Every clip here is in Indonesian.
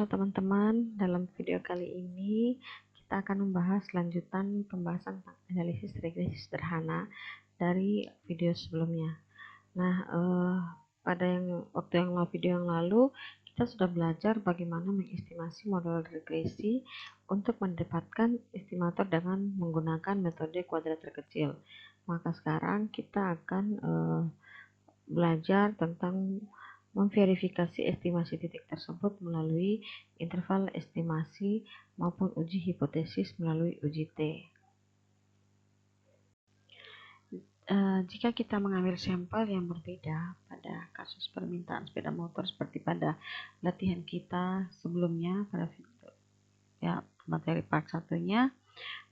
Halo teman-teman, dalam video kali ini kita akan membahas lanjutan pembahasan analisis regresi sederhana dari video sebelumnya. Nah, pada video yang lalu kita sudah belajar bagaimana mengestimasi model regresi untuk mendapatkan estimator dengan menggunakan metode kuadrat terkecil. Maka sekarang kita akan belajar tentang memverifikasi estimasi titik tersebut melalui interval estimasi maupun uji hipotesis melalui uji T. Jika kita mengambil sampel yang berbeda pada kasus permintaan sepeda motor seperti pada latihan kita sebelumnya pada materi part 1-nya,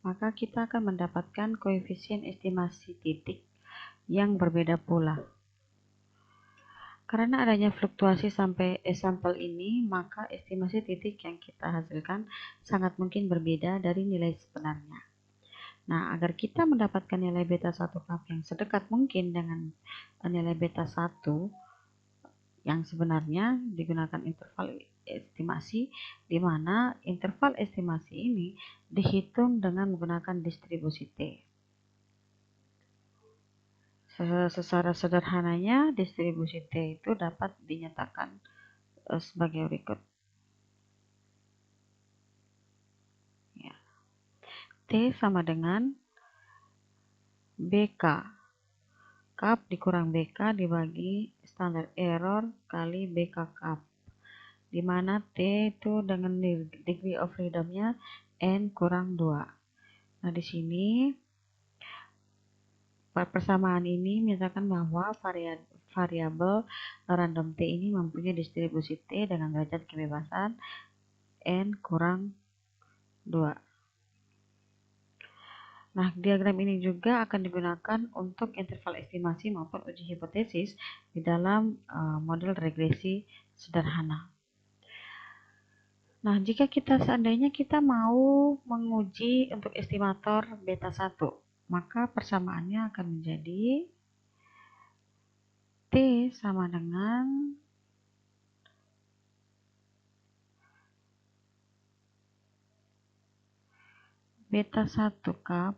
maka kita akan mendapatkan koefisien estimasi titik yang berbeda pula. Karena adanya fluktuasi sampel ini, maka estimasi titik yang kita hasilkan sangat mungkin berbeda dari nilai sebenarnya. Nah, agar kita mendapatkan nilai beta 1 cup yang sedekat mungkin dengan nilai beta 1 yang sebenarnya, digunakan interval estimasi, di mana interval estimasi ini dihitung dengan menggunakan distribusi T. Secara sederhananya, distribusi T itu dapat dinyatakan sebagai berikut. Ya. T sama dengan BK. Cup dikurang BK dibagi standar error kali BK cup. Di mana T itu dengan degree of freedom-nya N kurang 2. Nah, di sini persamaan ini menyatakan bahwa variabel random T ini mempunyai distribusi T dengan derajat kebebasan N kurang 2. Nah, diagram ini juga akan digunakan untuk interval estimasi maupun uji hipotesis di dalam model regresi sederhana. Nah, jika seandainya kita mau menguji untuk estimator beta 1, maka persamaannya akan menjadi T sama dengan beta 1 cup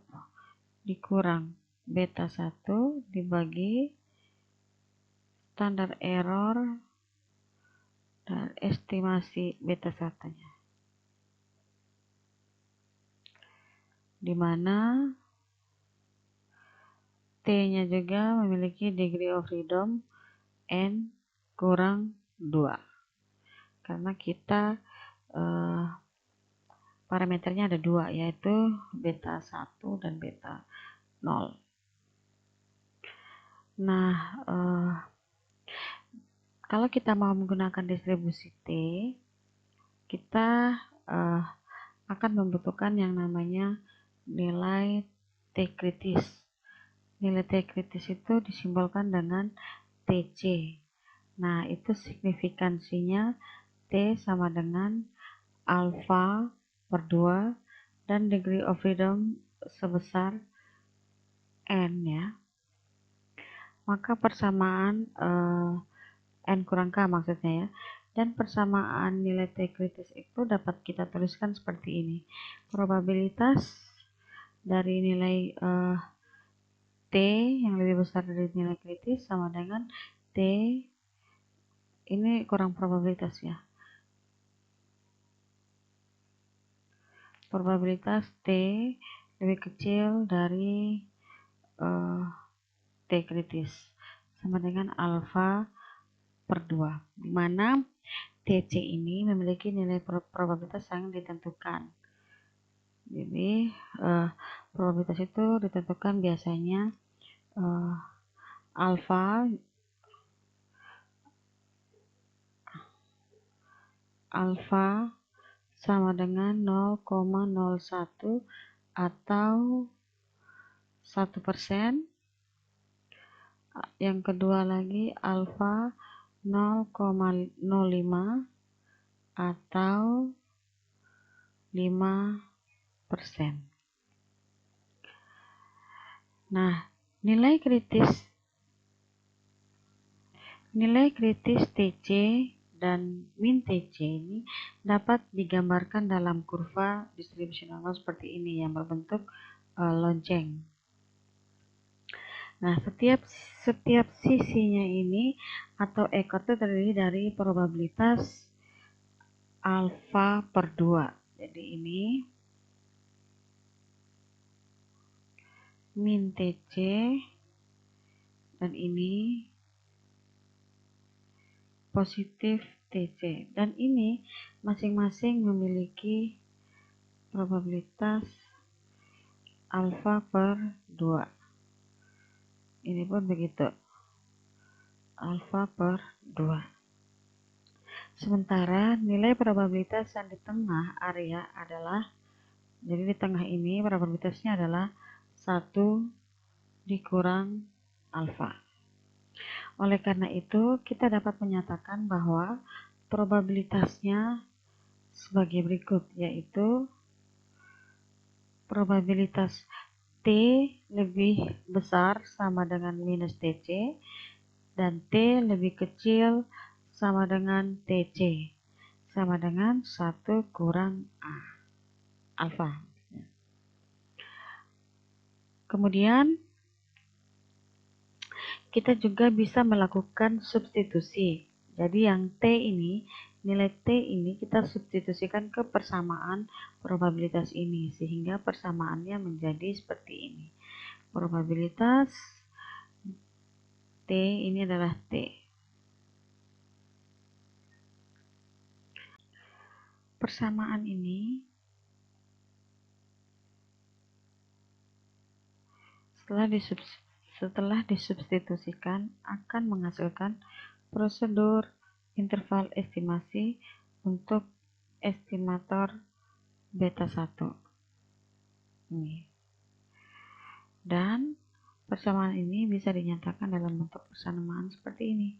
dikurang beta 1 dibagi standar error dan estimasi beta 1-nya. Di mana T-nya juga memiliki degree of freedom N kurang 2. Karena kita parameternya ada 2, yaitu beta 1 dan beta 0. Nah, kalau kita mau menggunakan distribusi T, kita akan membutuhkan yang namanya nilai T kritis. Nilai T kritis itu disimbolkan dengan TC. Nah, itu signifikansinya T sama dengan alfa per 2 dan degree of freedom sebesar N ya. Maka persamaan N kurang K maksudnya ya. Dan persamaan nilai T kritis itu dapat kita tuliskan seperti ini. Probabilitas dari nilai T yang lebih besar dari nilai kritis sama dengan T, ini kurang probabilitas ya. Probabilitas T lebih kecil dari T kritis sama dengan alfa per 2, di mana TC ini memiliki nilai probabilitas yang ditentukan. Jadi probabilitas itu ditentukan biasanya alfa sama dengan 0,01 atau 1%. Yang kedua lagi alfa 0,05 atau 5%. Nah, nilai kritis TC dan min TC ini dapat digambarkan dalam kurva distributional seperti ini yang berbentuk lonceng. Nah, setiap sisinya ini atau ekor itu terdiri dari probabilitas alfa per 2. Jadi ini min TC dan ini positif TC, dan ini masing-masing memiliki probabilitas alfa per 2. Ini pun begitu, alfa per 2. Sementara nilai probabilitas yang di tengah area adalah, jadi di tengah ini probabilitasnya adalah 1 dikurang alfa. Oleh karena itu, kita dapat menyatakan bahwa probabilitasnya sebagai berikut, yaitu probabilitas T lebih besar sama dengan minus TC dan T lebih kecil sama dengan TC, sama dengan 1 kurang alfa. Kemudian kita juga bisa melakukan substitusi. Jadi yang T ini, nilai T ini kita substitusikan ke persamaan probabilitas ini, sehingga persamaannya menjadi seperti ini. Probabilitas T ini adalah T. Persamaan ini setelah disubstitusikan akan menghasilkan prosedur interval estimasi untuk estimator beta 1. Dan persamaan ini bisa dinyatakan dalam bentuk persamaan seperti ini.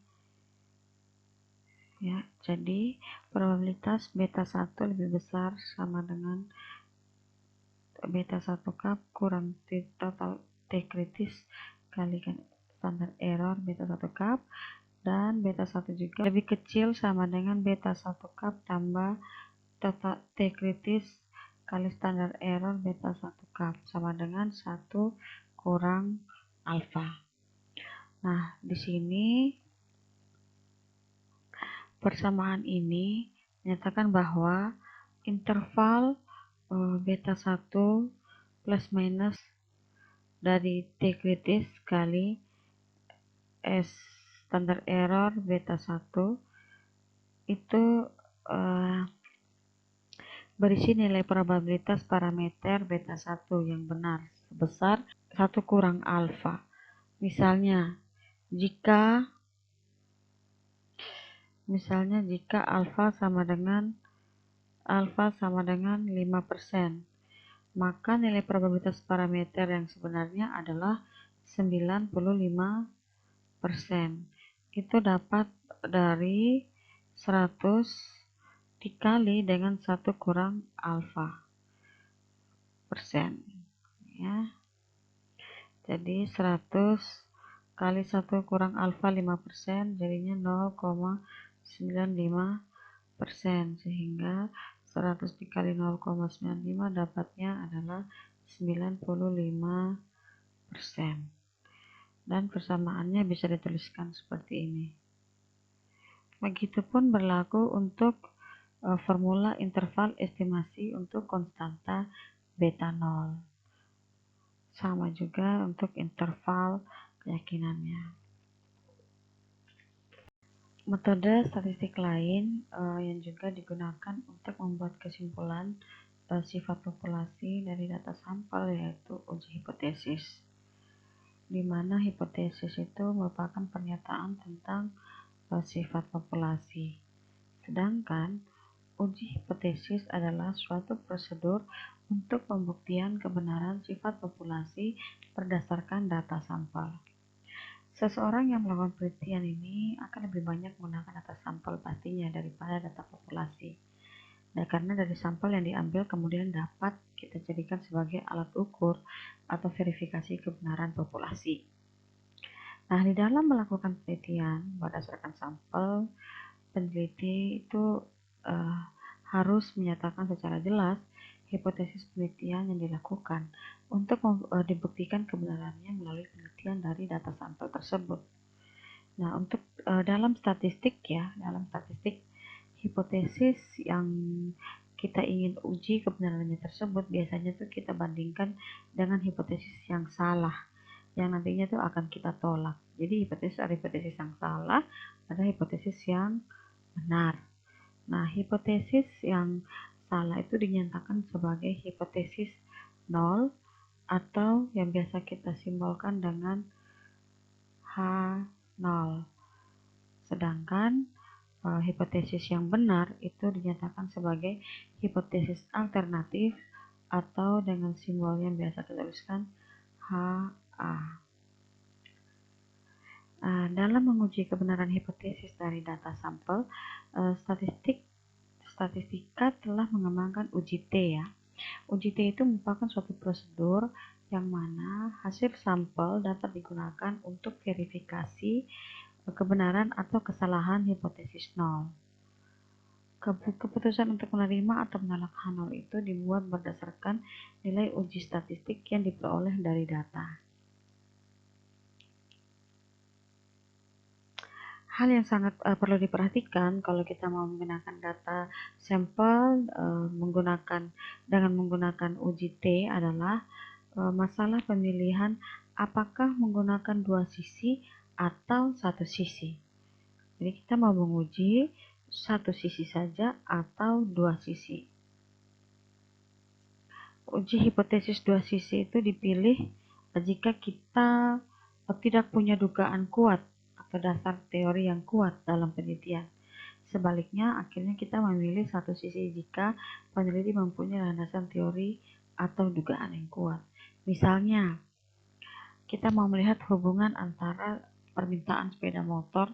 Ya, jadi probabilitas beta 1 lebih besar sama dengan beta 1 cup kurang total T kritis kalikan standar error beta 1 cup, dan beta 1 juga lebih kecil sama dengan beta 1 cup tambah total T kritis kali standar error beta 1 cup sama dengan 1 kurang alfa. Nah, di sini persamaan ini menyatakan bahwa interval beta 1 plus minus dari T kritis kali S standar error beta 1 itu berisi nilai probabilitas parameter beta 1 yang benar sebesar 1 kurang alfa. Misalnya jika alfa sama dengan 5%, maka nilai probabilitas parameter yang sebenarnya adalah 95%. Itu dapat dari 100 dikali dengan 1 kurang alfa persen, ya. Jadi 100 kali 1 kurang alfa 5%, jadinya 0,95%, sehingga 100 dikali 0,95 dapatnya adalah 95%. Dan persamaannya bisa dituliskan seperti ini. Begitupun berlaku untuk formula interval estimasi untuk konstanta beta 0. Sama juga untuk interval keyakinannya. Metode statistik lain yang juga digunakan untuk membuat kesimpulan sifat populasi dari data sampel yaitu uji hipotesis, di mana hipotesis itu merupakan pernyataan tentang sifat populasi. Sedangkan uji hipotesis adalah suatu prosedur untuk pembuktian kebenaran sifat populasi berdasarkan data sampel. Seseorang yang melakukan penelitian ini akan lebih banyak menggunakan data sampel pastinya daripada data populasi. Nah, karena dari sampel yang diambil kemudian dapat kita jadikan sebagai alat ukur atau verifikasi kebenaran populasi. Nah, di dalam melakukan penelitian berdasarkan sampel, peneliti itu harus menyatakan secara jelas hipotesis penelitian yang dilakukan untuk dibuktikan kebenarannya melalui penelitian dari data sampel tersebut. Nah, untuk dalam statistik hipotesis yang kita ingin uji kebenarannya tersebut biasanya tuh kita bandingkan dengan hipotesis yang salah, yang nantinya tuh akan kita tolak. Jadi ada hipotesis yang salah, ada hipotesis yang benar. Nah, hipotesis yang salah itu dinyatakan sebagai hipotesis nol atau yang biasa kita simbolkan dengan H0. Sedangkan hipotesis yang benar itu dinyatakan sebagai hipotesis alternatif atau dengan simbol yang biasa kita tuliskan HA. Dalam menguji kebenaran hipotesis dari data sampel, statistika telah mengembangkan uji T ya. Uji T itu merupakan suatu prosedur yang mana hasil sampel dapat digunakan untuk verifikasi kebenaran atau kesalahan hipotesis nol. Keputusan untuk menerima atau menolak H0 itu dibuat berdasarkan nilai uji statistik yang diperoleh dari data. Hal yang sangat perlu diperhatikan kalau kita mau menggunakan data sampel dengan menggunakan uji T adalah masalah pemilihan apakah menggunakan dua sisi atau satu sisi. Jadi kita mau menguji satu sisi saja atau dua sisi. Uji hipotesis dua sisi itu dipilih jika kita tidak punya dugaan kuat atau dasar teori yang kuat dalam penelitian. Sebaliknya, akhirnya kita memilih satu sisi jika peneliti mempunyai landasan teori atau dugaan yang kuat. Misalnya, kita mau melihat hubungan antara permintaan sepeda motor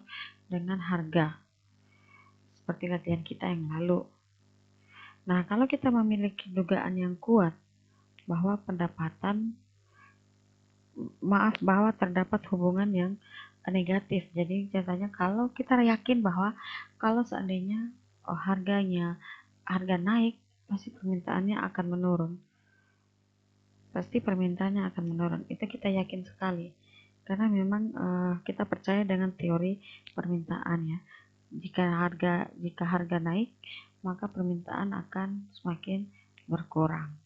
dengan harga, seperti latihan kita yang lalu. Nah, kalau kita memiliki dugaan yang kuat bahwa bahwa terdapat hubungan yang negatif. Jadi contohnya kalau kita yakin bahwa kalau seandainya harga naik, pasti permintaannya akan menurun. Itu kita yakin sekali. Karena memang kita percaya dengan teori permintaan ya. Jika harga naik, maka permintaan akan semakin berkurang.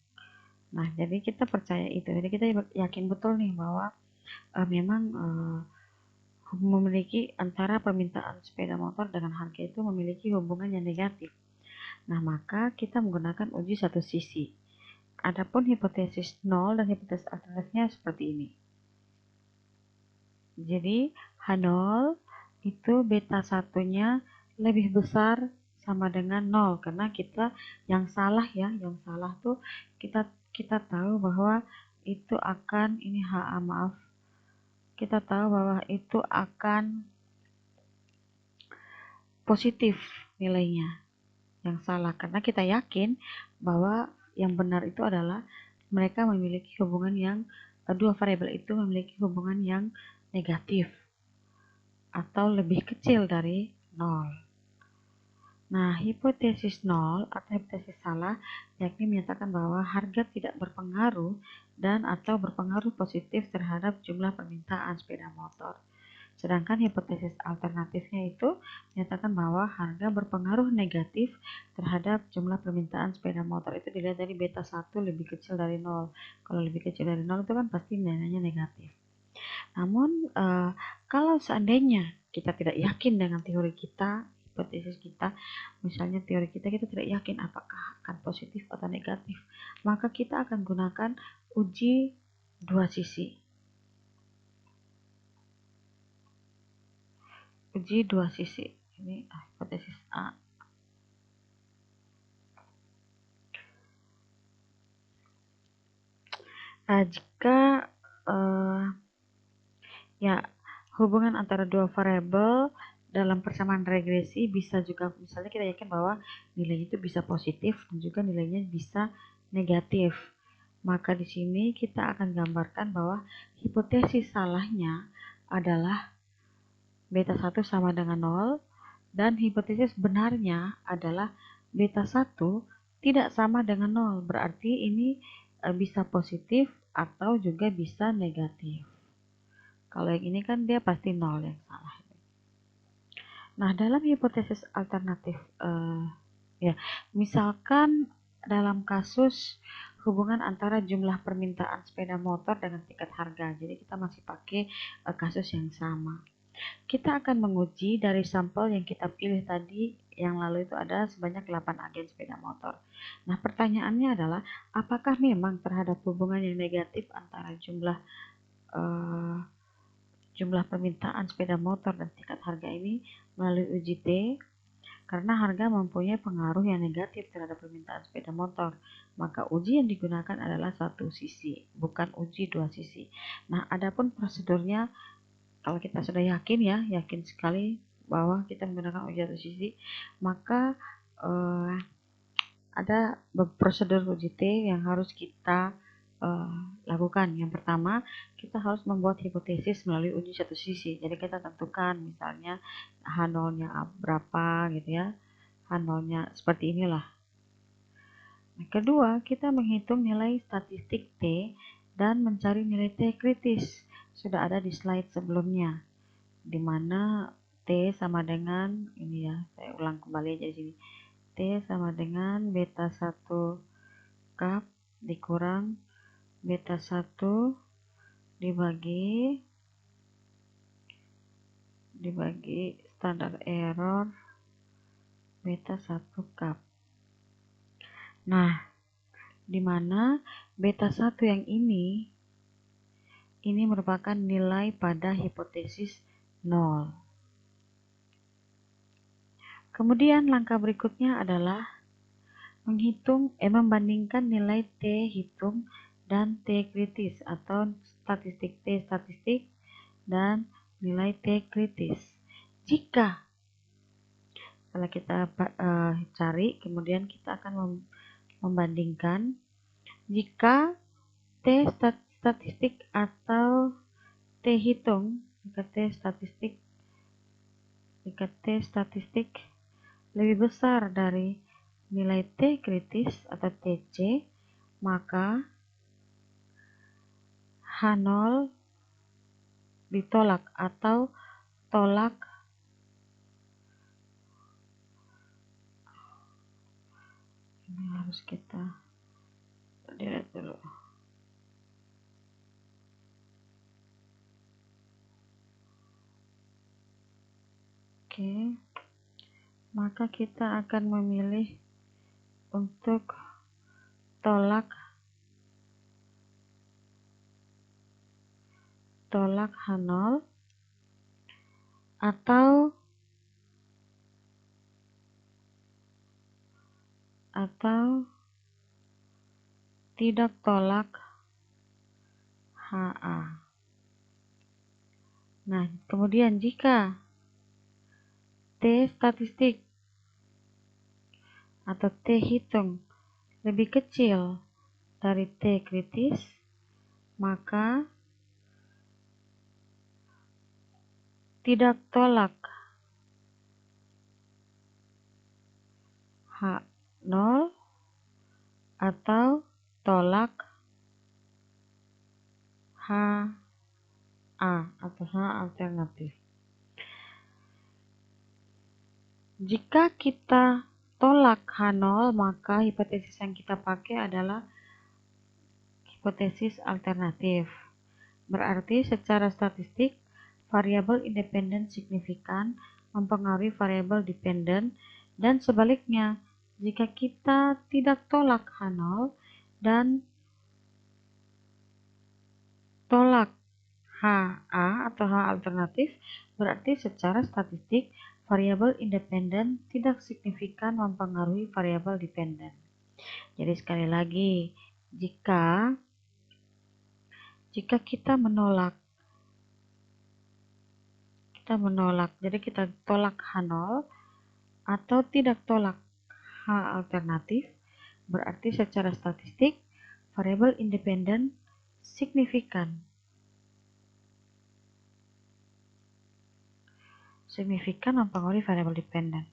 Nah, jadi kita percaya itu. Jadi kita yakin betul nih bahwa memang memiliki antara permintaan sepeda motor dengan harga itu memiliki hubungan yang negatif. Nah, maka kita menggunakan uji satu sisi. Adapun hipotesis nol dan hipotesis alternatifnya seperti ini. Jadi H0 itu beta satunya lebih besar sama dengan 0 karena kita yang salah tuh kita tahu bahwa itu akan kita tahu bahwa itu akan positif nilainya. Yang salah karena kita yakin bahwa yang benar itu adalah mereka memiliki hubungan yang dua variabel itu memiliki hubungan yang negatif atau lebih kecil dari 0. Nah, hipotesis 0 atau hipotesis salah yakni menyatakan bahwa harga tidak berpengaruh dan atau berpengaruh positif terhadap jumlah permintaan sepeda motor. Sedangkan hipotesis alternatifnya itu menyatakan bahwa harga berpengaruh negatif terhadap jumlah permintaan sepeda motor. Itu dilihat dari beta 1 lebih kecil dari 0. Kalau lebih kecil dari 0 itu kan pasti nilainya negatif. Namun kalau seandainya kita tidak yakin dengan teori kita, hipotesis kita, misalnya teori kita tidak yakin apakah akan positif atau negatif, maka kita akan gunakan uji dua sisi. Uji dua sisi. Ini hipotesis A. Jika hubungan antara dua variabel dalam persamaan regresi bisa juga misalnya kita yakin bahwa nilainya itu bisa positif dan juga nilainya bisa negatif. Maka di sini kita akan gambarkan bahwa hipotesis salahnya adalah beta 1 sama dengan 0 Dan hipotesis benarnya adalah beta 1 tidak sama dengan 0. Berarti ini bisa positif atau juga bisa negatif. Kalau yang ini kan dia pasti 0 yang salah. Nah, dalam hipotesis alternatif, ya, misalkan dalam kasus hubungan antara jumlah permintaan sepeda motor dengan tiket harga. Jadi kita masih pakai kasus yang sama. Kita akan menguji dari sampel yang kita pilih tadi yang lalu itu ada sebanyak 8 agen sepeda motor. Nah, pertanyaannya adalah apakah memang terhadap hubungan yang negatif antara jumlah permintaan sepeda motor dan tingkat harga ini melalui uji T, karena harga mempunyai pengaruh yang negatif terhadap permintaan sepeda motor, maka uji yang digunakan adalah satu sisi, bukan uji dua sisi. Nah, adapun prosedurnya, kalau kita sudah yakin sekali bahwa kita menggunakan uji satu sisi, maka ada prosedur uji T yang harus kita lakukan. Yang pertama, kita harus membuat hipotesis melalui uji satu sisi. Jadi kita tentukan misalnya H0-nya berapa gitu ya. H0-nya seperti inilah. Nah, kedua, kita menghitung nilai statistik T dan mencari nilai T kritis. Sudah ada di slide sebelumnya, di mana T sama dengan ini ya, saya ulang kembali aja di sini. T sama dengan beta 1 cup dikurang beta 1 dibagi standar error beta 1 cup. Nah, di mana beta 1 yang ini merupakan nilai pada hipotesis 0. Kemudian langkah berikutnya adalah membandingkan nilai T hitung dan T kritis atau statistik T statistik dan nilai T kritis. Jika setelah kita cari, kemudian kita akan membandingkan jika T statistik atau T hitung, jika T statistik lebih besar dari nilai T kritis atau TC, maka H0 ditolak atau tolak ini harus kita lihat dulu. Oke, maka kita akan memilih untuk tolak H0 atau tidak tolak HA. Nah, kemudian jika T statistik atau T hitung lebih kecil dari T kritis, maka tidak tolak H0 atau tolak HA atau H alternatif. Jika kita tolak H0, maka hipotesis yang kita pakai adalah hipotesis alternatif. Berarti secara statistik, variabel independen signifikan mempengaruhi variabel dependen, dan sebaliknya, jika kita tidak tolak H0 dan tolak HA atau H alternatif, berarti secara statistik variabel independen tidak signifikan mempengaruhi variabel dependen. Jadi sekali lagi, jika kita menolak, jadi kita tolak H0 atau tidak tolak H alternatif, berarti secara statistik variabel independen signifikan. signifikan mempengaruhi variabel dependen.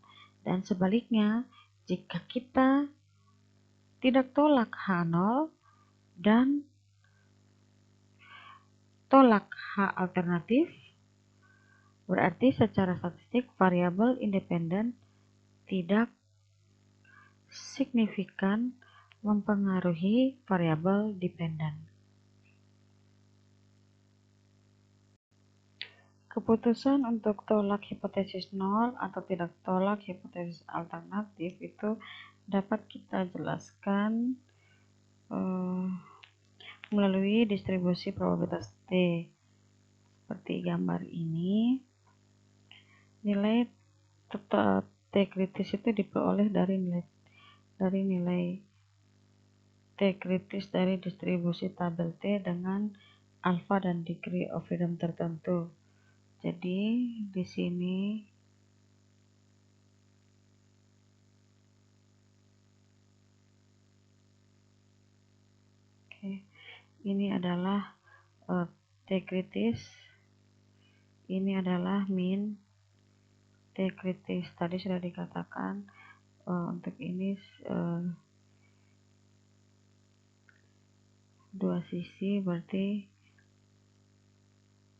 Dan sebaliknya, jika kita tidak tolak H0 dan tolak H alternatif, berarti secara statistik variabel independen tidak signifikan mempengaruhi variabel dependen. Keputusan untuk tolak hipotesis nol atau tidak tolak hipotesis alternatif itu dapat kita jelaskan melalui distribusi probabilitas T. Seperti gambar ini, nilai T kritis itu diperoleh dari nilai T kritis dari distribusi tabel T dengan alfa dan degree of freedom tertentu. Jadi di sini ini adalah T kritis, ini adalah min T kritis. Tadi sudah dikatakan untuk ini dua sisi, berarti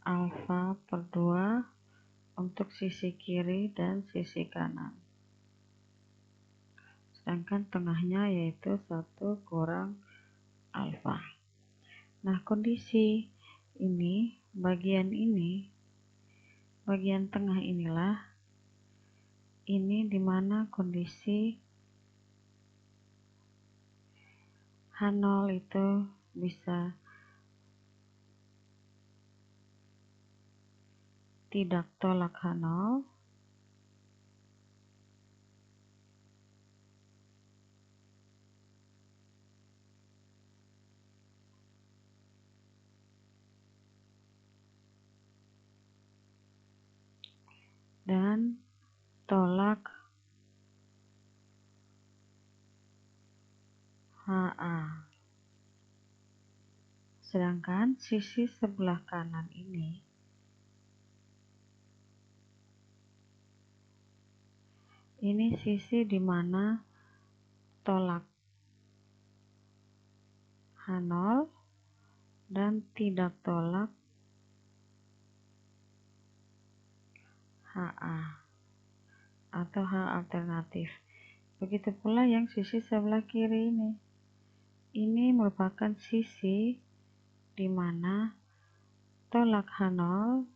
alfa per 2 untuk sisi kiri dan sisi kanan. Sedangkan tengahnya yaitu 1 kurang alfa. Nah, kondisi ini, bagian tengah inilah, ini dimana kondisi H0 itu bisa tidak tolak H0 dan tolak HA. Sedangkan sisi sebelah kanan ini sisi dimana tolak H0 dan tidak tolak HA atau H alternatif. Begitu pula yang sisi sebelah kiri ini. Ini merupakan sisi di mana tolak H0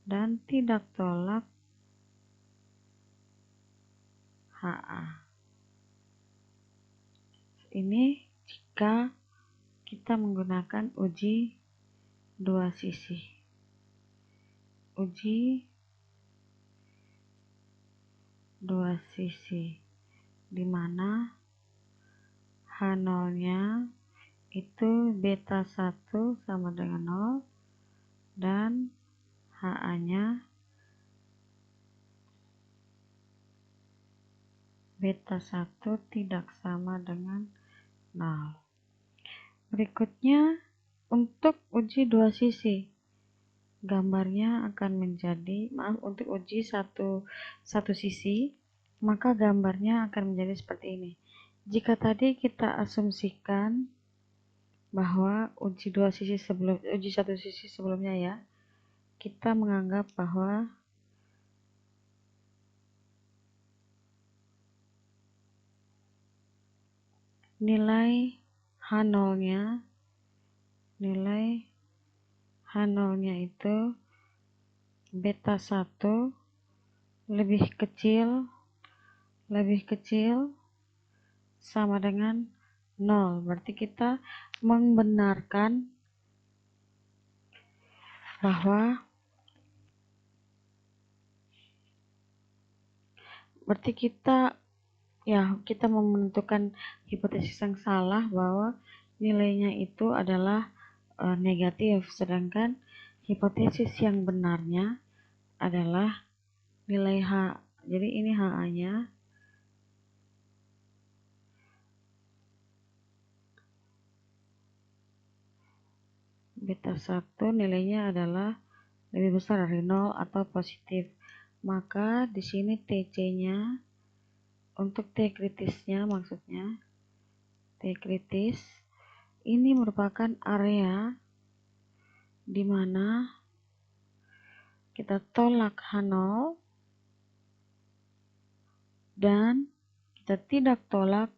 dan tidak tolak HA. Ini jika kita menggunakan uji dua sisi. Uji dua sisi di mana H0-nya itu beta 1 sama dengan 0 dan HA-nya beta 1 tidak sama dengan 0. Berikutnya untuk uji dua sisi, gambarnya akan menjadi, untuk uji satu sisi, maka gambarnya akan menjadi seperti ini. Jika tadi kita asumsikan bahwa uji satu sisi sebelumnya ya, kita menganggap bahwa nilai H0-nya itu beta 1 lebih kecil sama dengan 0. Berarti kita membenarkan bahwa kita menentukan hipotesis yang salah bahwa nilainya itu adalah negatif, sedangkan hipotesis yang benarnya adalah nilai H. Jadi ini HA-nya beta 1 nilainya adalah lebih besar dari 0 atau positif. Maka di sini TC-nya untuk T kritisnya, maksudnya T kritis ini merupakan area di mana kita tolak H0 dan kita tidak tolak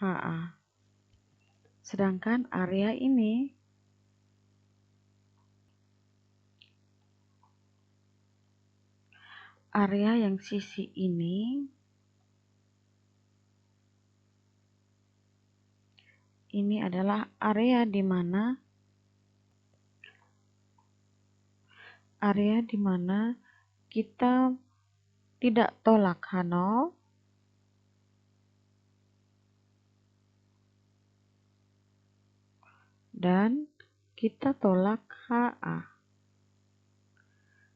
HA. Sedangkan area ini area yang sisi ini adalah area di mana kita tidak tolak H0 dan kita tolak HA.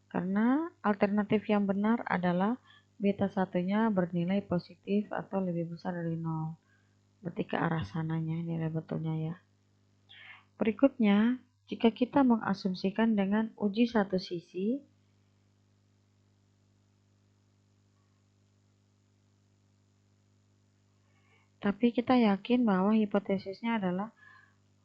Karena alternatif yang benar adalah beta satunya bernilai positif atau lebih besar dari 0. Berarti ke arah sananya nilai betulnya ya. Berikutnya, jika kita mengasumsikan dengan uji satu sisi, tapi kita yakin bahwa hipotesisnya adalah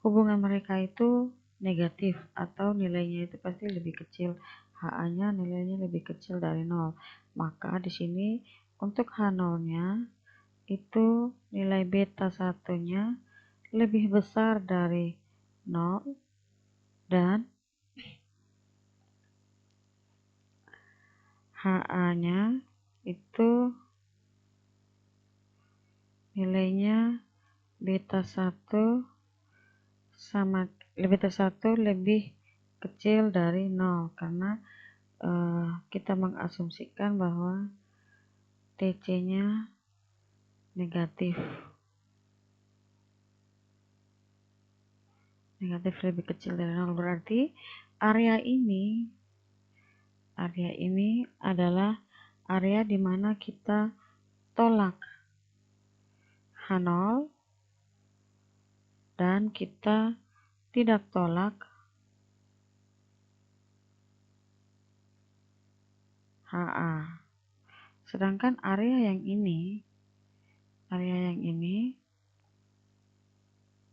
hubungan mereka itu negatif atau nilainya itu pasti lebih kecil. HA-nya nilainya lebih kecil dari 0. Maka di sini untuk H0-nya itu nilai beta satunya lebih besar dari 0 dan HA-nya itu nilainya beta 1 lebih kecil dari 0 karena kita mengasumsikan bahwa TC-nya negatif lebih kecil dari 0. Berarti area ini adalah area di mana kita tolak H0 dan kita tidak tolak HA. Sedangkan area yang ini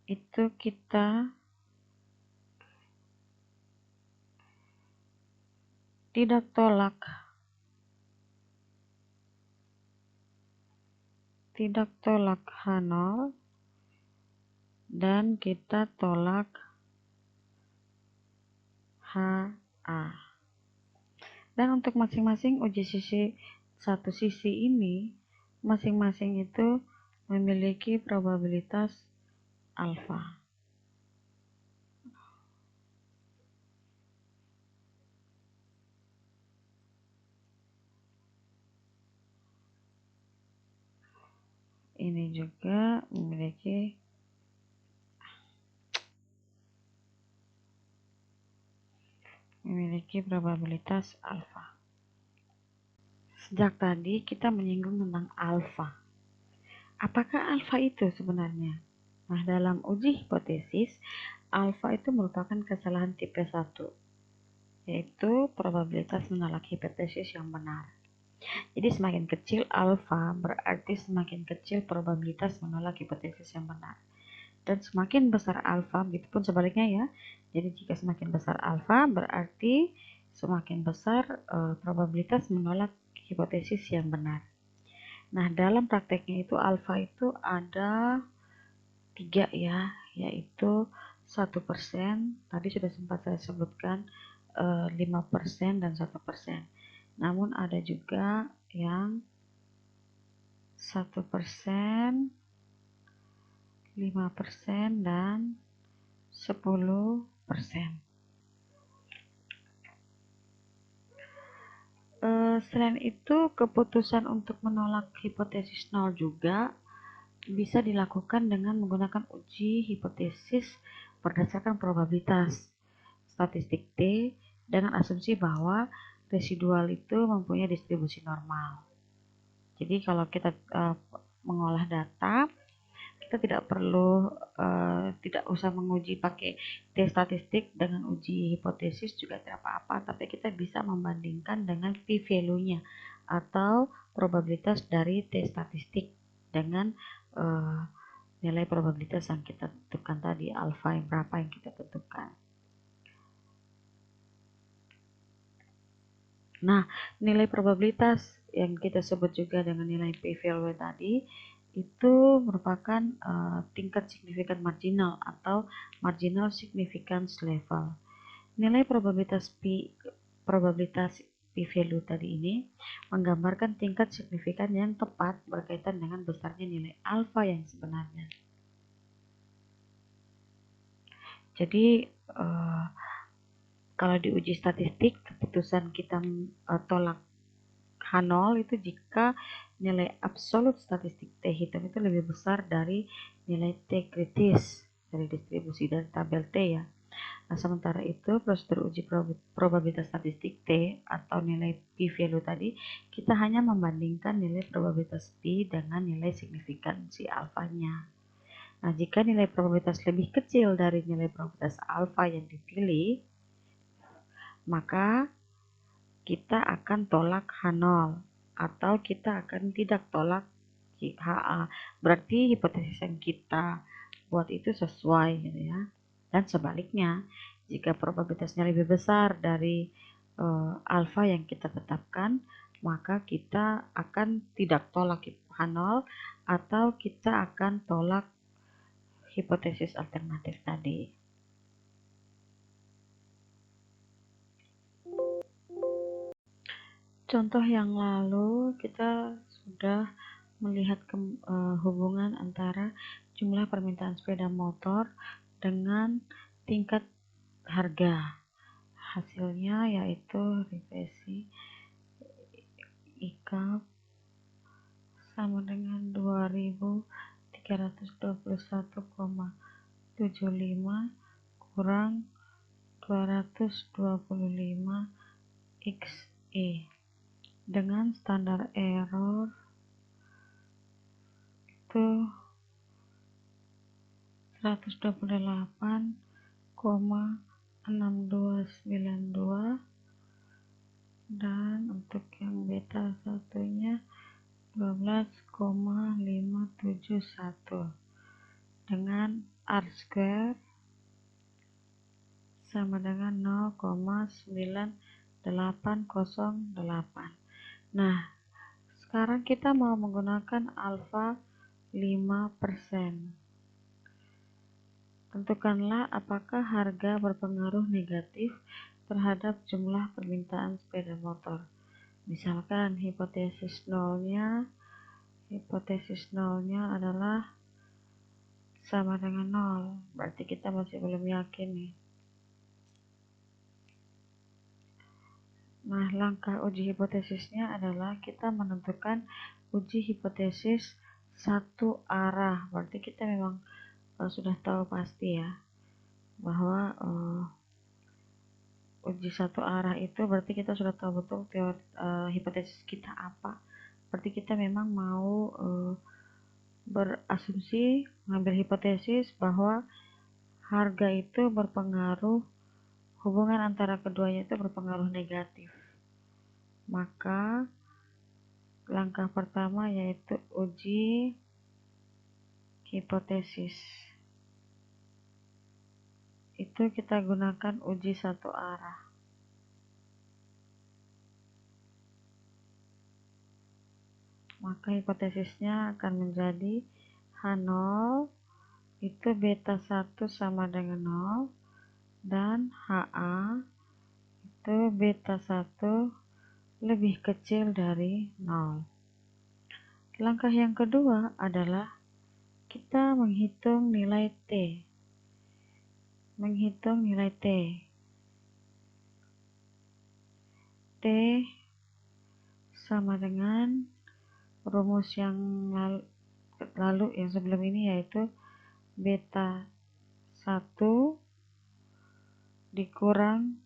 itu kita tidak tolak H0 dan kita tolak HA. Dan untuk masing-masing uji satu sisi ini, masing-masing itu memiliki probabilitas alfa. Ini juga memiliki probabilitas alfa. Sejak tadi kita menyinggung tentang alfa. Apakah alfa itu sebenarnya? Nah, dalam uji hipotesis, alfa itu merupakan kesalahan tipe 1, yaitu probabilitas menolak hipotesis yang benar. Jadi semakin kecil alfa berarti semakin kecil probabilitas menolak hipotesis yang benar. Dan semakin besar alfa, begitupun sebaliknya ya. Jadi jika semakin besar alfa berarti semakin besar probabilitas menolak hipotesis yang benar. Nah, dalam prakteknya itu alfa itu ada 3 ya, yaitu 1%, tadi sudah sempat saya sebutkan 5% dan 1%. Namun ada juga yang 1%, 5% dan 10%. Selain itu, keputusan untuk menolak hipotesis 0 juga bisa dilakukan dengan menggunakan uji hipotesis berdasarkan probabilitas statistik T dengan asumsi bahwa residual itu mempunyai distribusi normal. Jadi kalau kita mengolah data, kita tidak usah menguji pakai T statistik dengan uji hipotesis juga tidak apa-apa, tapi kita bisa membandingkan dengan p-value-nya atau probabilitas dari T statistik dengan nilai probabilitas yang kita tentukan tadi, alfa yang berapa yang kita tentukan. Nah, nilai probabilitas yang kita sebut juga dengan nilai p-value tadi itu merupakan tingkat signifikan marginal atau marginal significance level. Nilai probabilitas p-value tadi ini menggambarkan tingkat signifikan yang tepat berkaitan dengan besarnya nilai alfa yang sebenarnya. Jadi kalau diuji statistik, keputusan kita tolak H0 itu jika nilai absolut statistik T hitam itu lebih besar dari nilai T kritis dari distribusi dari tabel T ya. Nah, sementara itu prosedur uji probabilitas statistik T atau nilai p-value tadi, kita hanya membandingkan nilai probabilitas P dengan nilai signifikansi alfanya. Nah, jika nilai probabilitas lebih kecil dari nilai probabilitas alfa yang dipilih, maka kita akan tolak H0 atau kita akan tidak tolak HA. Berarti hipotesis yang kita buat itu sesuai gitu ya. Dan sebaliknya, jika probabilitasnya lebih besar dari alfa yang kita tetapkan, maka kita akan tidak tolak H0 atau kita akan tolak hipotesis alternatif tadi. Contoh yang lalu kita sudah melihat hubungan antara jumlah permintaan sepeda motor dengan tingkat harga. Hasilnya yaitu regresi IKAP sama dengan 2321,75 kurang 225 XE dengan standar error itu 128,6292 dan untuk yang beta satunya 12,571 dengan R square sama dengan 0,9808. Nah, sekarang kita mau menggunakan alfa 5%. Tentukanlah apakah harga berpengaruh negatif terhadap jumlah permintaan sepeda motor. Misalkan hipotesis nolnya adalah sama dengan 0. Berarti kita masih belum yakin nih. Nah, langkah uji hipotesisnya adalah kita menentukan uji hipotesis satu arah. Berarti kita memang sudah tahu pasti ya bahwa uji satu arah itu berarti kita sudah tahu betul teori hipotesis kita apa. Berarti kita memang mau berasumsi mengambil hipotesis bahwa harga itu berpengaruh, hubungan antara keduanya itu berpengaruh negatif. Maka langkah pertama yaitu uji hipotesis. Itu kita gunakan uji satu arah. Maka hipotesisnya akan menjadi H0 itu beta 1 sama dengan 0 dan HA itu beta 1 lebih kecil dari 0. Langkah yang kedua adalah kita menghitung nilai T. T sama dengan rumus yang lalu yang sebelum ini yaitu beta 1 dikurang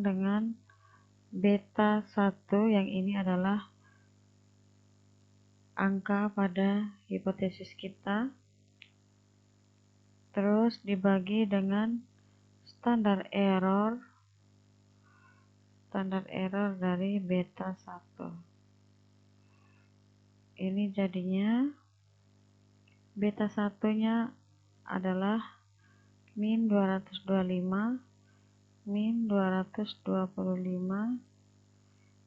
dengan beta 1 yang ini adalah angka pada hipotesis kita, terus dibagi dengan standar error dari beta 1. Ini jadinya beta 1-nya adalah min 225 min 225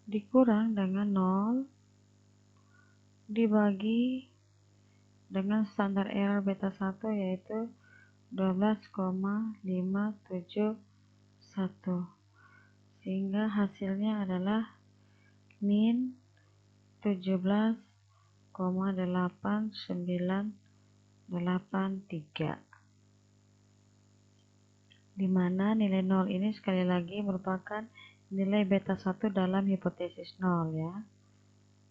dikurang dengan 0 dibagi dengan standar error beta 1 yaitu 12,571, sehingga hasilnya adalah min 17,8983, di mana nilai 0 ini sekali lagi merupakan nilai beta 1 dalam hipotesis 0 ya.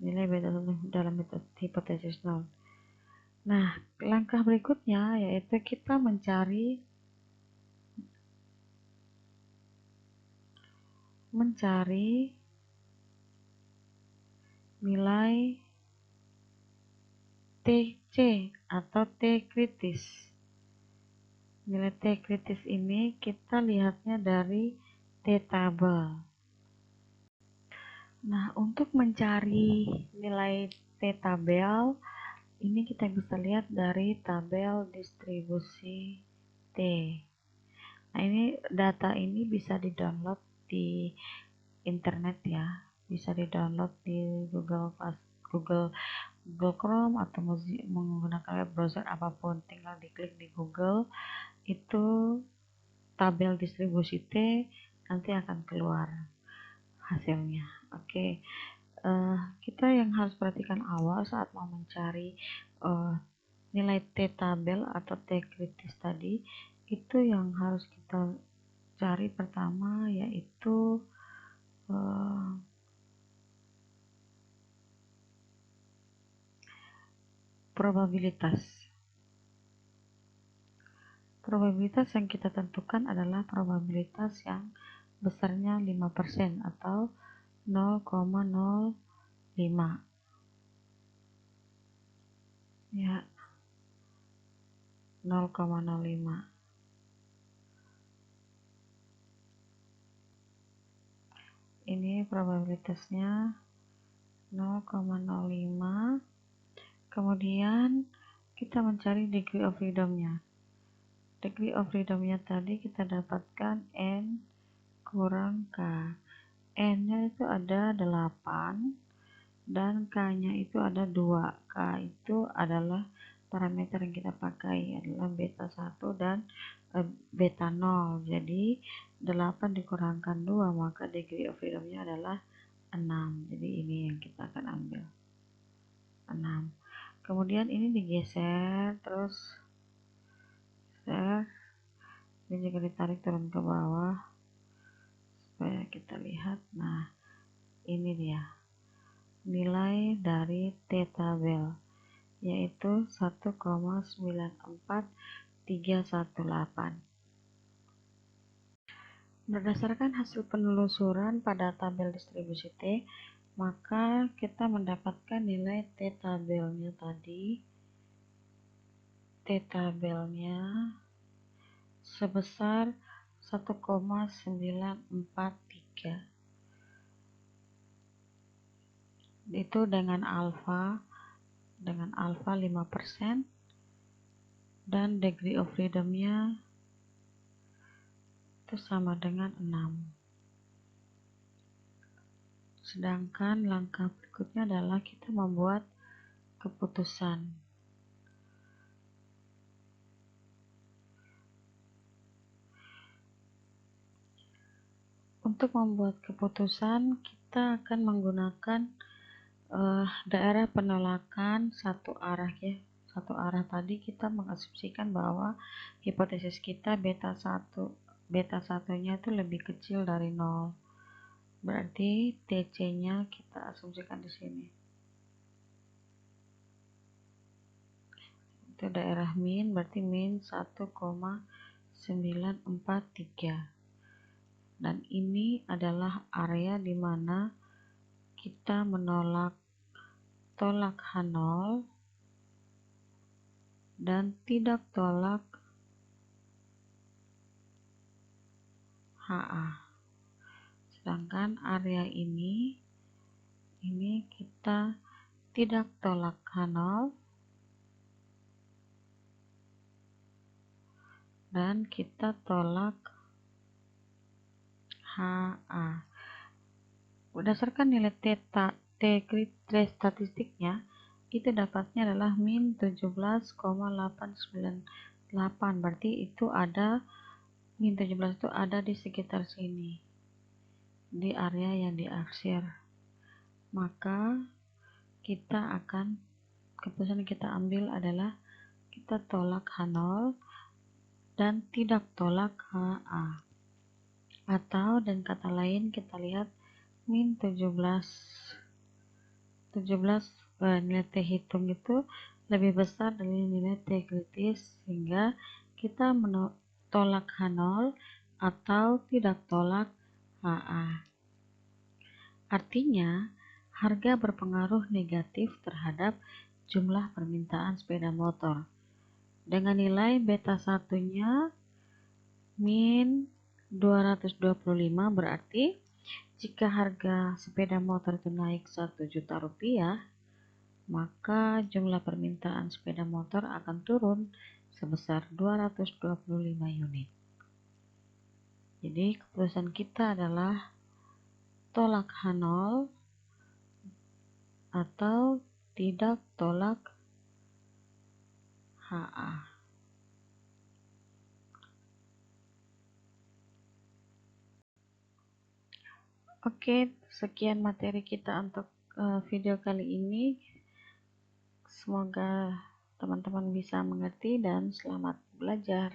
Nilai beta 1 dalam hipotesis 0. Nah, langkah berikutnya yaitu kita mencari nilai TC atau T kritis. Nilai T kritis ini kita lihatnya dari T tabel. Nah, untuk mencari nilai T tabel, ini kita bisa lihat dari tabel distribusi T. Nah, ini data ini bisa di-download di internet ya, bisa di-download di Google Chrome atau menggunakan web browser apapun, tinggal diklik di Google, itu tabel distribusi T, nanti akan keluar hasilnya. Oke. Kita yang harus perhatikan awal saat mau mencari nilai T tabel atau T kritis tadi, itu yang harus kita cari pertama yaitu probabilitas. Probabilitas yang kita tentukan adalah probabilitas yang besarnya 5% atau 0,05 ya, 0,05. Ini probabilitasnya 0,05. Kemudian kita mencari degree of freedom-nya. Degree of freedom-nya tadi kita dapatkan N kurang K. N-nya itu ada 8 dan K-nya itu ada 2. K itu adalah parameter yang kita pakai, adalah beta 1 dan beta 0. Jadi 8 dikurangkan 2, maka degree of freedom-nya adalah 6. Jadi ini yang kita akan ambil, 6. Kemudian ini digeser, terus ini juga ditarik turun ke bawah supaya kita lihat. Nah, ini dia nilai dari T tabel, yaitu 1,94318. Berdasarkan hasil penelusuran pada tabel distribusi T, maka kita mendapatkan nilai T tabelnya tadi. T tabelnya sebesar 1,943. Itu dengan alfa 5% dan degree of freedom-nya itu sama dengan 6. Sedangkan langkah berikutnya adalah kita membuat keputusan. Untuk membuat keputusan, kita akan menggunakan daerah penolakan satu arah ya. Satu arah tadi kita mengasumsikan bahwa hipotesis kita beta 1-nya itu lebih kecil dari 0. Berarti TC-nya kita asumsikan di sini. Itu daerah min, berarti min 1,943. Dan ini adalah area di mana kita menolak tolak H0 dan tidak tolak HA. Sedangkan area ini kita tidak tolak H0 dan kita tolak HA. Berdasarkan nilai T statistiknya, itu dapatnya adalah min 17,898. Berarti itu ada min 17 itu ada di sekitar sini, di area yang diarsir. Maka keputusan yang kita ambil adalah kita tolak H0 dan tidak tolak HA. Atau dan kata lain kita lihat min 17 nilai T hitung itu lebih besar dari nilai T kritis, sehingga kita tolak H0 atau tidak tolak HA. Artinya, harga berpengaruh negatif terhadap jumlah permintaan sepeda motor. Dengan nilai beta 1-nya min 225, berarti jika harga sepeda motor itu naik 1 juta rupiah, maka jumlah permintaan sepeda motor akan turun sebesar 225 unit. Jadi keputusan kita adalah tolak H0 atau tidak tolak HA. Oke, sekian materi kita untuk video kali ini. Semoga teman-teman bisa mengerti dan selamat belajar.